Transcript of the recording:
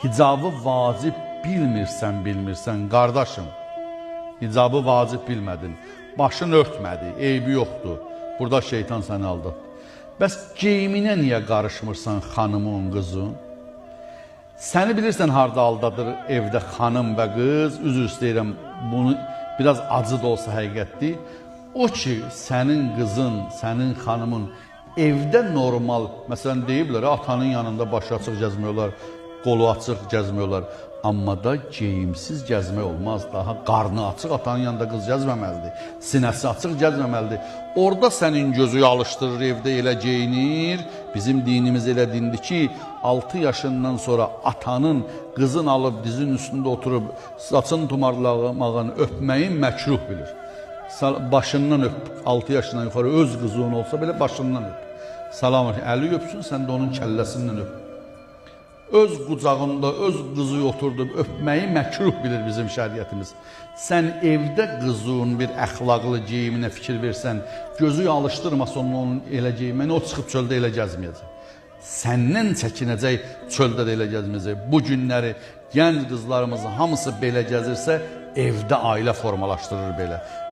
Hicabı vacib bilmirsən qardaşım. Hicabı vacib bilmədin. Başın örtmədi, eybi yoxdur. Burada şeytan səni aldatdı. Bəs geyiminə niyə qarışmırsan xanımın, qızın? Səni bilirsən harda aldadır evdə xanım və qız? Üzr istəyirəm, bunu biraz acı da olsa həqiqətdir. O ki, sənin qızın, sənin xanımın evdə normal, məsələn deyiblər, atanın yanında başı açıq gəzmiyorlar, qolu açıq gəzmiyorlar. Amma da geyimsiz gəzmək olmaz. Daha qarnı açıq atanın yanında qız gəzməməlidir. Sinəsi açıq gəzməməlidir. Orada sənin gözü alışdırır, evdə elə geyinir. Bizim dinimiz elə dindir ki, 6 yaşından sonra atanın qızın alıb dizin üstündə oturub saçın tumarlamağını, öpməyin məkruh bilir. Başından öp, 6 yaşından yuxarı öz qızın olsa belə başından öp. Salam, əli öpsün, sən də onun kəlləsindən öp. Öz qucağında, öz qızı oturdub öpməyi məkruh bilir bizim şəriətimiz. Sən evdə qızın bir əxlaqlı geyiminə fikir versən, gözü alışdırmasın onun elə geyimini, o çıxıb çöldə elə gəzməyəcək. Səndən çəkinəcək, çöldə də elə gəzməyəcək. Bu günləri gənc qızlarımızın hamısı belə gəzirsə, evdə ailə formalaşdırır belə.